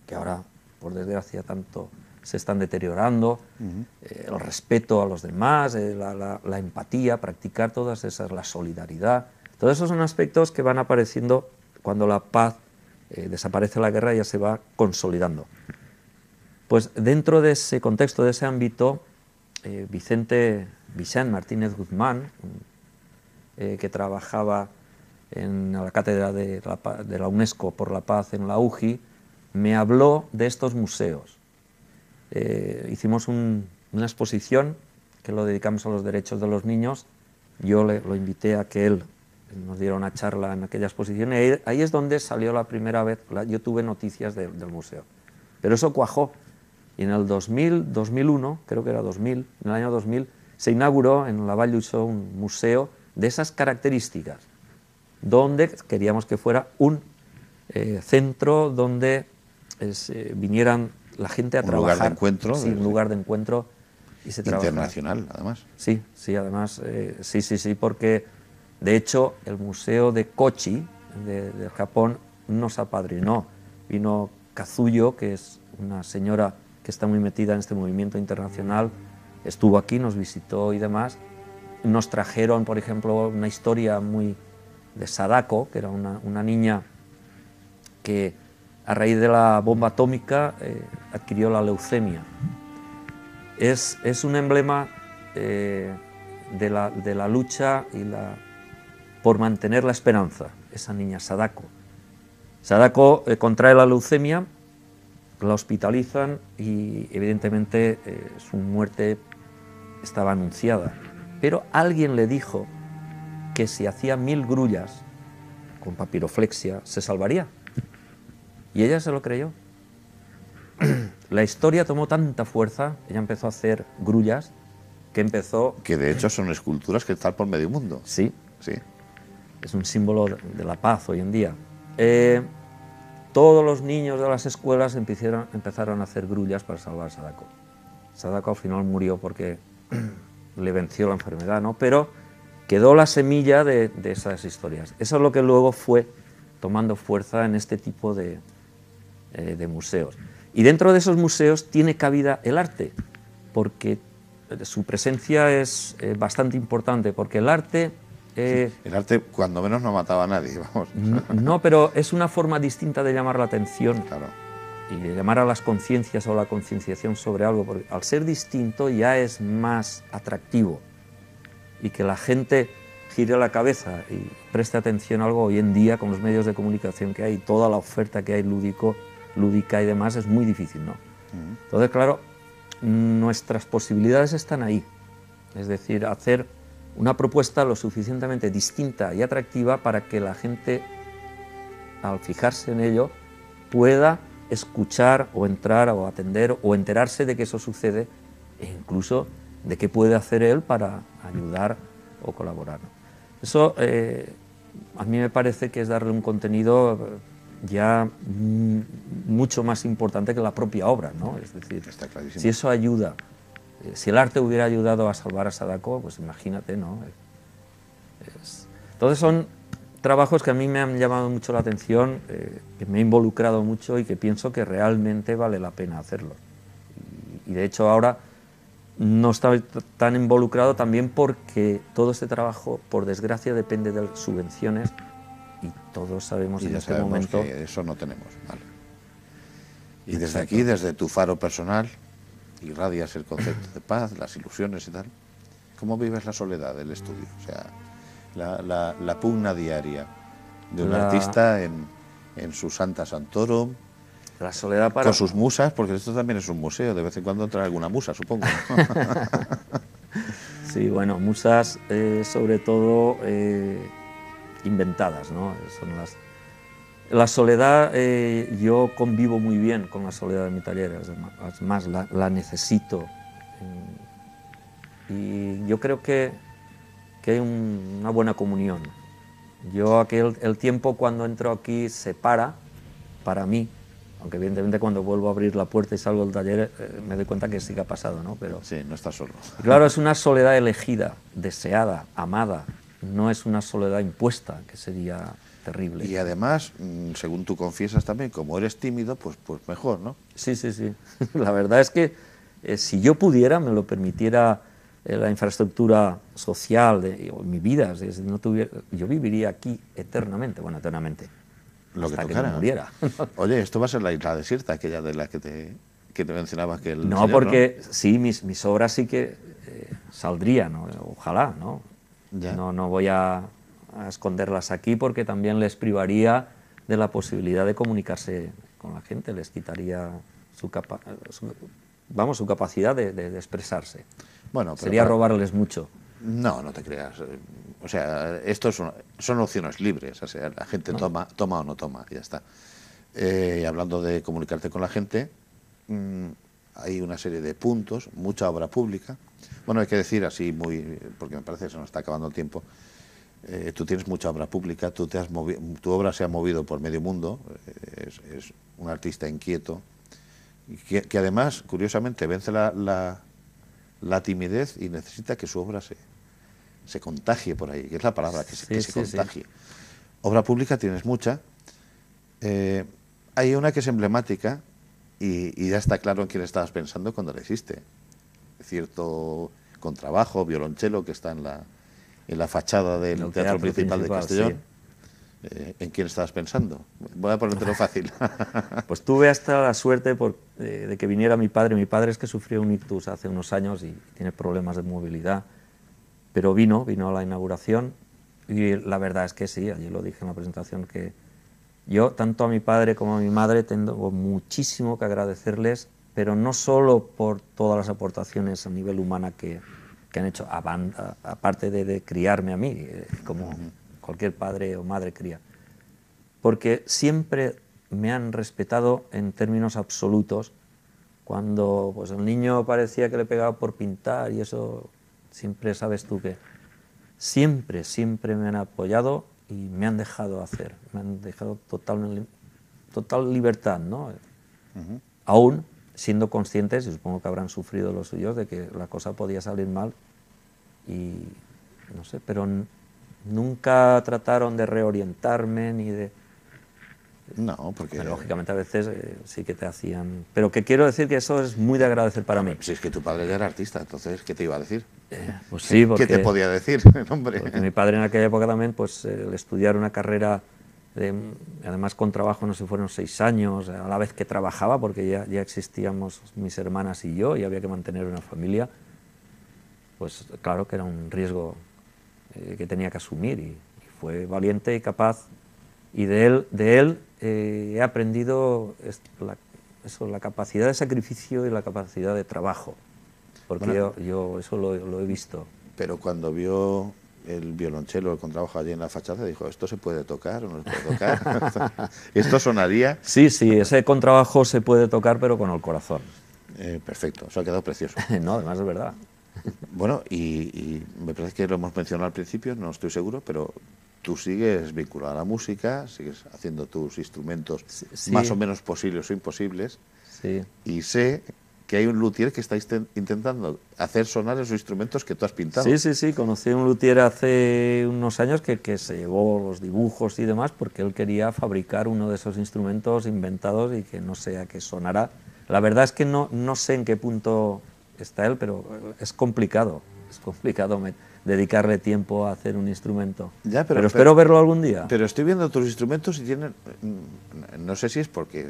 que ahora, por desgracia, tanto se están deteriorando, el respeto a los demás, la empatía, practicar todas esas, la solidaridad. Todos esos son aspectos que van apareciendo cuando la paz desaparece, la guerra ya se va consolidando. Pues dentro de ese contexto, de ese ámbito, Vicente Martínez Guzmán, que trabajaba en la cátedra de la UNESCO por la paz en la UJI, me habló de estos museos. Hicimos una exposición que lo dedicamos a los derechos de los niños. Yo lo invité a que él nos diera una charla en aquella exposición, y ahí es donde salió la primera vez, yo tuve noticias del museo. Pero eso cuajó, y en el 2001, creo que era 2000, en el año 2000, se inauguró en la Vall d'Uixó un museo de esas características, donde queríamos que fuera un centro donde vinieran la gente a trabajar. Un lugar de encuentro. Sí, un lugar de encuentro. Y se internacional, además. Sí, sí, además, sí, porque de hecho el Museo de Kochi, de Japón, nos apadrinó. Vino Kazuyo, que es una señora que está muy metida en este movimiento internacional, estuvo aquí, nos visitó y demás. Nos trajeron, por ejemplo, una historia muy de Sadako, que era una niña que a raíz de la bomba atómica adquirió la leucemia. Es un emblema de la lucha por mantener la esperanza, esa niña Sadako. Sadako contrae la leucemia, la hospitalizan y evidentemente su muerte estaba anunciada. Pero alguien le dijo que si hacía 1000 grullas con papiroflexia se salvaría. Y ella se lo creyó. La historia tomó tanta fuerza, ella empezó a hacer grullas, que empezó... Que de hecho son esculturas que están por medio mundo. Sí. Sí. Es un símbolo de la paz hoy en día. Todos los niños de las escuelas empezaron a hacer grullas para salvar a Sadako. Sadako al final murió porque le venció la enfermedad, ¿no? Pero quedó la semilla de esas historias. Eso es lo que luego fue tomando fuerza en este tipo de museos. Y dentro de esos museos tiene cabida el arte, porque su presencia es bastante importante, porque el arte... el arte, cuando menos, no mataba a nadie, vamos. No, pero es una forma distinta de llamar la atención. Claro. Y de llamar a las conciencias o la concienciación sobre algo, porque al ser distinto ya es más atractivo. Y que la gente gire la cabeza y preste atención a algo hoy en día, con los medios de comunicación que hay, toda la oferta que hay lúdica y demás, es muy difícil, ¿no? Entonces, claro, nuestras posibilidades están ahí. Es decir, hacer una propuesta lo suficientemente distinta y atractiva para que la gente al fijarse en ello, pueda escuchar o entrar o atender o enterarse de que eso sucede e incluso de qué puede hacer él para ayudar o colaborar. Eso a mí me parece que es darle un contenido ya mucho más importante que la propia obra, ¿no? Es decir, está clarísimo. Si eso ayuda, si el arte hubiera ayudado a salvar a Sadako, pues imagínate, ¿no? Entonces son trabajos que a mí me han llamado mucho la atención, que me he involucrado mucho y que pienso que realmente vale la pena hacerlo. Y de hecho ahora no estoy tan involucrado también porque todo este trabajo, por desgracia, depende de subvenciones y todos sabemos en este momento que eso no tenemos. Vale. Y desde aquí, desde tu faro personal, irradias el concepto de paz, las ilusiones y tal. ¿Cómo vives la soledad del estudio? O sea, la pugna diaria de un artista en su Santa Santorum, la soledad con sus musas, porque esto también es un museo, de vez en cuando entra alguna musa, supongo. Sí, bueno, musas sobre todo inventadas, ¿no? Son la soledad, yo convivo muy bien con la soledad de mi taller, es más, la necesito. Y yo creo que hay una buena comunión. El tiempo cuando entro aquí se para mí, aunque evidentemente cuando vuelvo a abrir la puerta y salgo del taller me doy cuenta que sí que ha pasado, ¿no? Pero sí, no estás solo. Claro, es una soledad elegida, deseada, amada, no es una soledad impuesta, que sería terrible. Y además, según tú confiesas también, como eres tímido, pues mejor, ¿no? Sí, sí, sí. La verdad es que si yo pudiera, me lo permitiera la infraestructura social de mi vida, si no tuviera, yo viviría aquí eternamente, bueno, eternamente, lo hasta que no muriera. Oye, esto va a ser la isla desierta, aquella de la que te mencionabas que el No, señor, porque ¿no? sí, mis obras sí que saldrían, ¿no? Ojalá, ¿no? Ya. No voy a esconderlas aquí porque también les privaría de la posibilidad de comunicarse con la gente, les quitaría su capacidad de expresarse. Bueno, pero sería robarles mucho. No, no te creas. O sea, esto son opciones libres. O sea, la gente toma o no toma, y ya está. Y hablando de comunicarte con la gente, hay una serie de puntos, mucha obra pública. Bueno, hay que decir así porque me parece que se nos está acabando el tiempo. Tú tienes mucha obra pública, tu obra se ha movido por medio mundo, es un artista inquieto, que además, curiosamente, vence la timidez y necesita que su obra se contagie por ahí, que es la palabra, que se contagie. Sí. Obra pública tienes mucha, hay una que es emblemática y ya está claro en quién estabas pensando cuando la hiciste. Cierto contrabajo, violonchelo que está en la fachada del Teatro Principal de Castellón. Sí. ¿En quién estabas pensando? Voy a ponértelo fácil. Pues tuve hasta la suerte de que viniera mi padre. Mi padre es que sufrió un ictus hace unos años y tiene problemas de movilidad, pero vino a la inauguración y la verdad es que sí, allí lo dije en la presentación, que yo tanto a mi padre como a mi madre tengo muchísimo que agradecerles, pero no solo por todas las aportaciones a nivel humana que han hecho, aparte de criarme a mí, como cualquier padre o madre cría, porque siempre me han respetado en términos absolutos. Cuando pues, el niño parecía que le pegaba por pintar y eso, siempre sabes tú que siempre me han apoyado y me han dejado hacer, me han dejado total libertad, ¿no? Aún siendo conscientes, y supongo que habrán sufrido los suyos, de que la cosa podía salir mal y no sé, pero nunca trataron de reorientarme ni de... No, porque... Pero, lógicamente a veces sí que te hacían... Pero que quiero decir que eso es muy de agradecer para mí. Si es que tu padre ya era artista, entonces, ¿qué te iba a decir? Pues sí, porque... ¿Qué te podía decir, hombre? Porque mi padre en aquella época también, pues, el estudiar una carrera, además con trabajo, no sé, fueron 6 años, a la vez que trabajaba, porque ya existíamos mis hermanas y yo, y había que mantener una familia, pues claro que era un riesgo que tenía que asumir, y fue valiente y capaz, y de él he aprendido la capacidad de sacrificio y la capacidad de trabajo, porque bueno, yo eso lo he visto. Pero cuando vio el violonchelo, el contrabajo allí en la fachada, dijo, ¿esto se puede tocar o no se puede tocar? ¿Esto sonaría? Sí, sí, ese contrabajo se puede tocar, pero con el corazón. Perfecto, eso ha quedado precioso. No, además es verdad. Bueno, y me parece que lo hemos mencionado al principio, no estoy seguro, pero tú sigues vinculado a la música, sigues haciendo tus instrumentos Sí. más o menos posibles o imposibles, Sí. y sé que hay un luthier que está intentando hacer sonar esos instrumentos que tú has pintado. Sí, sí, sí, conocí a un luthier hace unos años que se llevó los dibujos y demás porque él quería fabricar uno de esos instrumentos inventados y que no sé a qué sonará. La verdad es que no sé en qué punto está él, pero es complicado dedicarle tiempo a hacer un instrumento. Ya, pero espero verlo algún día. Pero estoy viendo tus instrumentos y tienen, no sé si es porque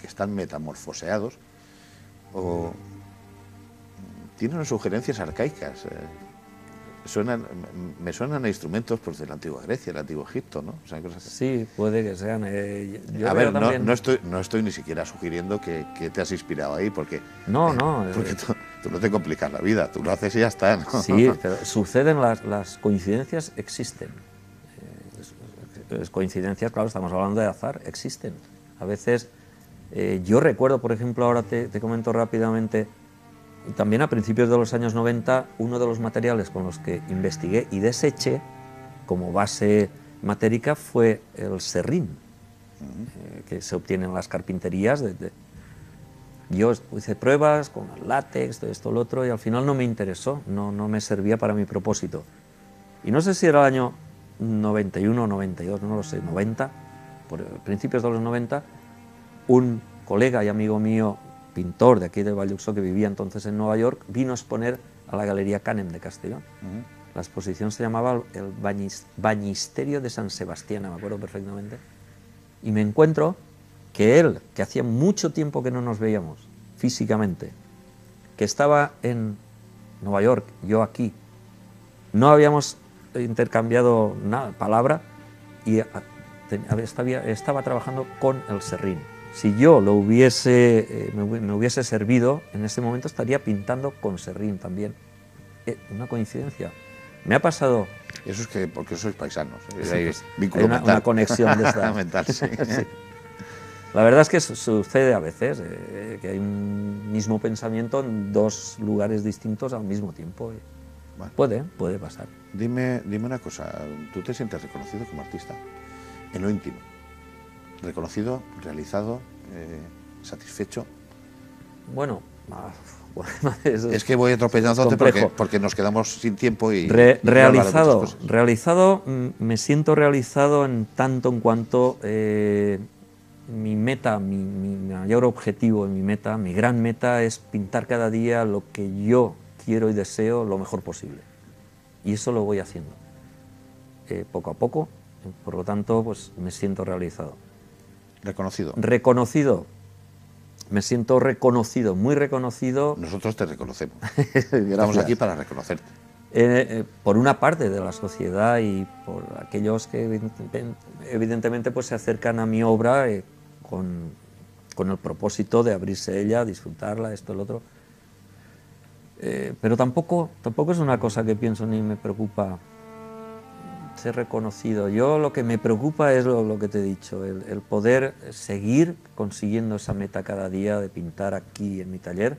están metamorfoseados o tienen unas sugerencias arcaicas. Me suenan a instrumentos pues, de la antigua Grecia, del antiguo Egipto, ¿no? O sea, cosas así. Sí, puede que sean. Yo a ver, también... no estoy ni siquiera sugiriendo que te has inspirado ahí, porque, porque tú no te complicas la vida, tú lo haces y ya está, ¿no? Sí, pero suceden, las coincidencias existen. Coincidencias, claro, estamos hablando de azar, existen. A veces, yo recuerdo, por ejemplo, ahora te comento rápidamente, también a principios de los años 90, uno de los materiales con los que investigué y deseché como base matérica fue el serrín, que se obtiene en las carpinterías. Yo hice pruebas con el látex, esto, lo otro, y al final no me interesó, no me servía para mi propósito. Y no sé si era el año 91 o 92, no lo sé, 90, por principios de los 90, un colega y amigo mío, pintor de aquí de Valluxó, que vivía entonces en Nueva York, vino a exponer a la Galería Canem de Castellón. La exposición se llamaba el Bañisterio de San Sebastián, me acuerdo perfectamente. Y me encuentro que él, que hacía mucho tiempo que no nos veíamos físicamente, que estaba en Nueva York, yo aquí, no habíamos intercambiado nada, palabra, y estaba trabajando con el serrín. Si yo lo hubiese, me hubiese servido, en ese momento estaría pintando con serrín también. Una coincidencia. Me ha pasado... Eso es que porque sois paisanos. Hay una conexión de esta... mental, sí. Sí. La verdad es que sucede a veces que hay un mismo pensamiento en dos lugares distintos al mismo tiempo. Bueno. Puede pasar. Dime una cosa, ¿tú te sientes reconocido como artista? En lo íntimo. ¿Reconocido, realizado, satisfecho? Bueno, es que voy atropellándote porque nos quedamos sin tiempo y... Realizado, me siento realizado en tanto en cuanto mi meta, mi mayor objetivo, mi gran meta es pintar cada día lo que yo quiero y deseo lo mejor posible. Y eso lo voy haciendo, poco a poco, por lo tanto, pues me siento realizado. ¿Reconocido? Reconocido. Me siento reconocido, muy reconocido. Nosotros te reconocemos. Estamos aquí para reconocerte. Por una parte de la sociedad y por aquellos que evidentemente pues, se acercan a mi obra con el propósito de abrirse ella, disfrutarla, esto, lo otro. Pero tampoco es una cosa que pienso ni me preocupa ser reconocido. Yo lo que me preocupa es lo que te he dicho, el poder seguir consiguiendo esa meta cada día de pintar aquí en mi taller,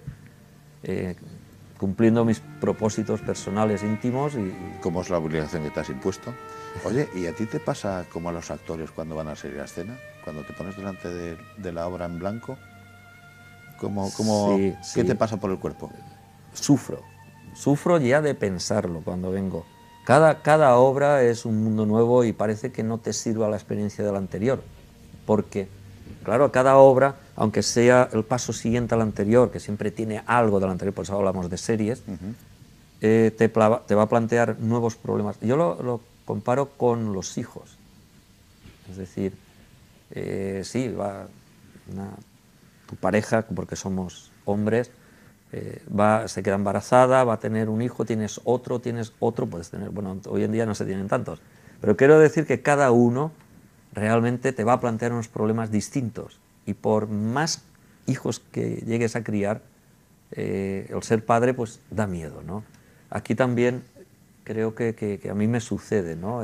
cumpliendo mis propósitos personales íntimos. ¿Cómo es la obligación que te has impuesto? Oye, ¿y a ti te pasa como a los actores cuando van a salir a escena? Cuando te pones delante de la obra en blanco, Sí. ¿qué te pasa por el cuerpo? Sufro ya de pensarlo cuando vengo. Cada obra es un mundo nuevo y parece que no te sirva la experiencia de la anterior, porque, claro, cada obra, aunque sea el paso siguiente al anterior, que siempre tiene algo del anterior, por eso hablamos de series, te va a plantear nuevos problemas. Yo lo comparo con los hijos. Es decir, sí, tu pareja, porque somos hombres, se queda embarazada, va a tener un hijo, tienes otro, puedes tener, bueno, hoy en día no se tienen tantos, pero quiero decir que cada uno realmente te va a plantear unos problemas distintos y por más hijos que llegues a criar, el ser padre pues da miedo, ¿no? Aquí también creo que a mí me sucede, ¿no?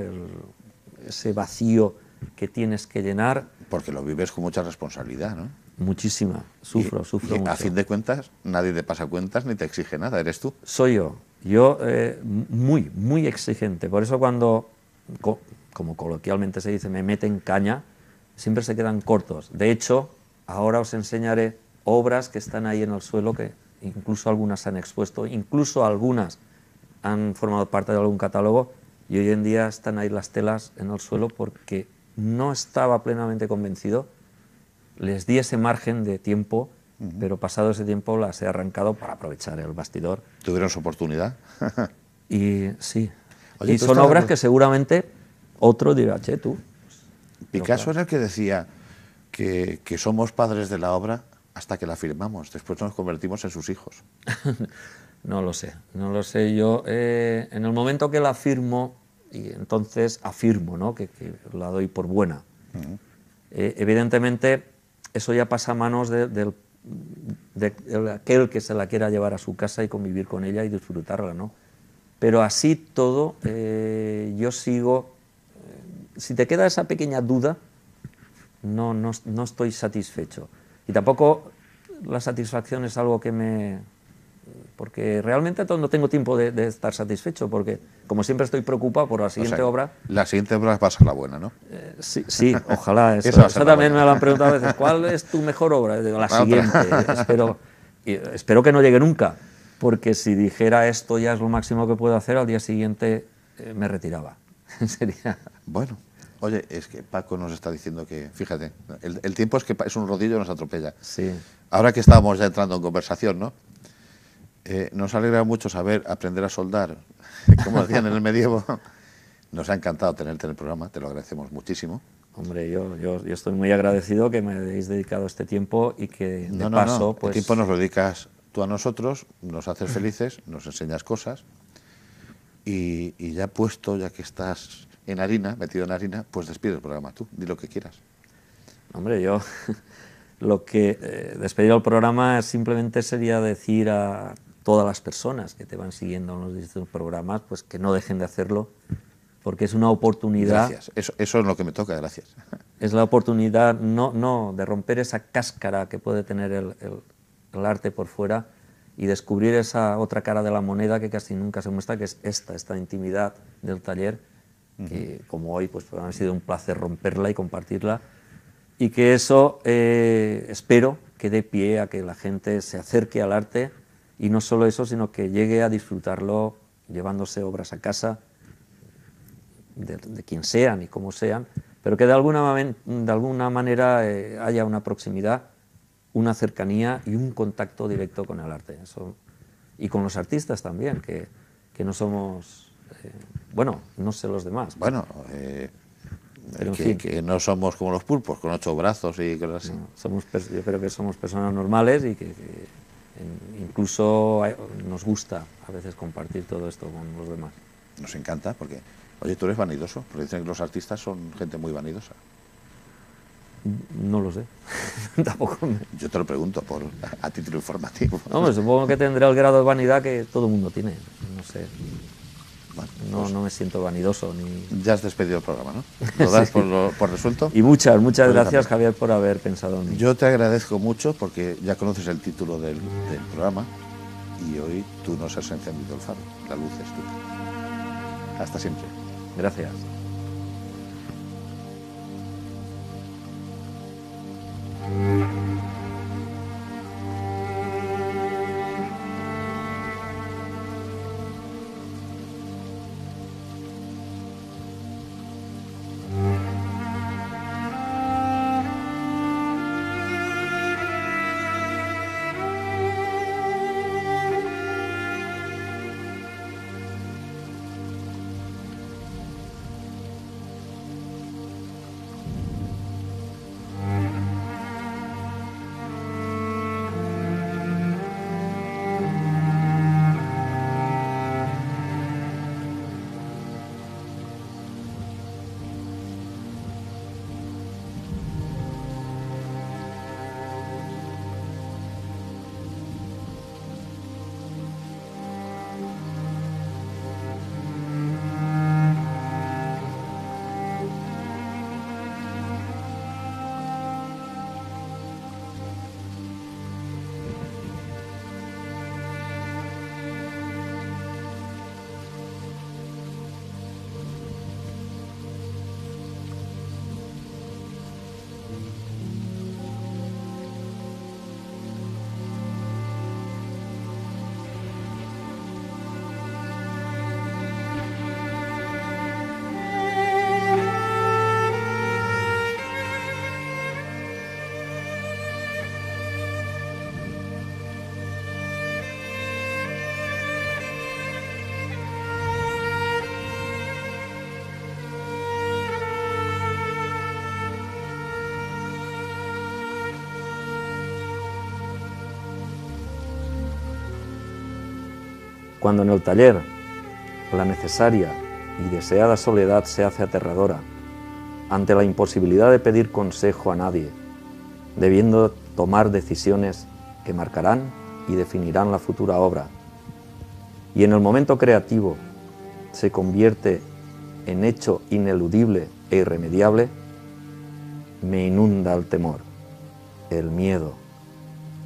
Ese vacío que tienes que llenar. Porque lo vives con mucha responsabilidad, ¿no? Muchísima, sufro y mucho. A fin de cuentas, nadie te pasa cuentas ni te exige nada, eres tú. Soy yo, muy exigente. Por eso cuando, como coloquialmente se dice, me meten caña, siempre se quedan cortos. De hecho, ahora os enseñaré obras que están ahí en el suelo, que incluso algunas se han expuesto, incluso algunas han formado parte de algún catálogo, y hoy en día están ahí las telas en el suelo porque no estaba plenamente convencido. Les di ese margen de tiempo, pero pasado ese tiempo las he arrancado para aprovechar el bastidor. ¿Tuvieron su oportunidad? Y sí. Oye, y son obras que seguramente otro dirá, che, tú. Picasso era el que decía que somos padres de la obra hasta que la firmamos, después nos convertimos en sus hijos. No lo sé, no lo sé. Yo, en el momento que la firmo, y entonces afirmo, ¿no?, que la doy por buena. Evidentemente, eso ya pasa a manos de aquel que se la quiera llevar a su casa y convivir con ella y disfrutarla, ¿no? Pero así todo, yo sigo... si te queda esa pequeña duda, no estoy satisfecho. Y tampoco la satisfacción es algo que me... porque realmente no tengo tiempo de estar satisfecho, porque como siempre estoy preocupado por la siguiente obra. La siguiente obra va a ser la buena, ¿no? Sí, ojalá. Eso también me lo han preguntado a veces. ¿Cuál es tu mejor obra? Digo, la siguiente. Espero que no llegue nunca, porque si dijera esto ya es lo máximo que puedo hacer, al día siguiente me retiraba. Sería... Bueno, oye, es que Paco nos está diciendo que, fíjate, el tiempo es un rodillo, nos atropella. Sí. Ahora que estábamos ya entrando en conversación, ¿no? Nos alegra mucho aprender a soldar, como decían en el medievo. Nos ha encantado tenerte en el programa, te lo agradecemos muchísimo. Hombre, yo estoy muy agradecido que me hayáis dedicado este tiempo y que de paso... Pues... el tiempo nos lo dedicas tú a nosotros, nos haces felices, nos enseñas cosas y ya puesto, ya que estás en harina, metido en harina, pues despide el programa tú, di lo que quieras. Hombre, yo lo que despedir el programa simplemente sería decir a todas las personas que te van siguiendo en los distintos programas, pues que no dejen de hacerlo, porque es una oportunidad. Gracias, eso es lo que me toca, gracias. Es la oportunidad no de romper esa cáscara que puede tener el arte por fuera y descubrir esa otra cara de la moneda que casi nunca se muestra, que es esta intimidad del taller, que como hoy pues ha sido un placer romperla y compartirla, y que eso espero que dé pie a que la gente se acerque al arte, y no solo eso, sino que llegue a disfrutarlo llevándose obras a casa, de quien sean y como sean, pero que de alguna manera haya una proximidad, una cercanía y un contacto directo con el arte. Eso, y con los artistas también, que no somos... bueno, no sé los demás. Bueno, pero en fin, que no somos como los pulpos, con 8 brazos y cosas así. No, yo creo que somos personas normales y que incluso nos gusta a veces compartir todo esto con los demás. Nos encanta, porque, oye, tú eres vanidoso, porque dicen que los artistas son gente muy vanidosa. No lo sé. Tampoco Yo te lo pregunto a título informativo. No, supongo que tendré el grado de vanidad que todo el mundo tiene. No sé. Bueno, no me siento vanidoso ni... Ya has despedido el programa, ¿no? ¿Lo das Sí. por resuelto? Y muchas gracias, Javier, por haber pensado en mí. Yo te agradezco mucho porque ya conoces el título del programa y hoy tú nos has encendido el faro. La luz es tuya. Hasta siempre. Gracias. Cuando en el taller la necesaria y deseada soledad se hace aterradora, ante la imposibilidad de pedir consejo a nadie, debiendo tomar decisiones que marcarán y definirán la futura obra, y en el momento creativo se convierte en hecho ineludible e irremediable, me inunda el temor, el miedo,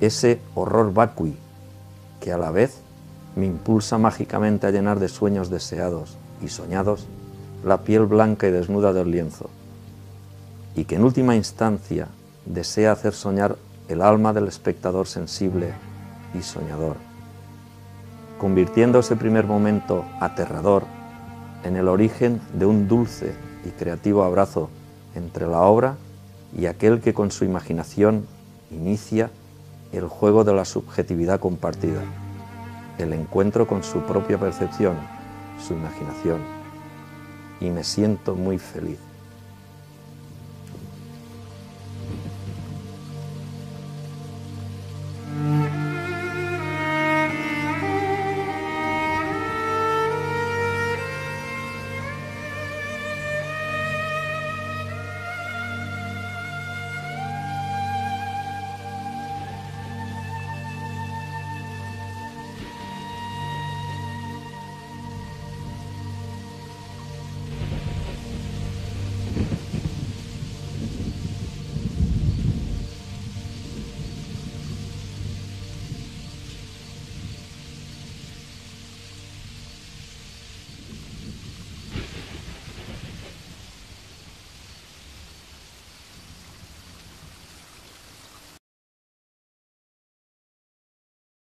ese horror vacui que a la vez me impulsa mágicamente a llenar de sueños deseados y soñados la piel blanca y desnuda del lienzo, y que en última instancia desea hacer soñar el alma del espectador sensible y soñador, convirtiendo ese primer momento aterrador en el origen de un dulce y creativo abrazo entre la obra y aquel que con su imaginación inicia el juego de la subjetividad compartida, el encuentro con su propia percepción, su imaginación, y me siento muy feliz.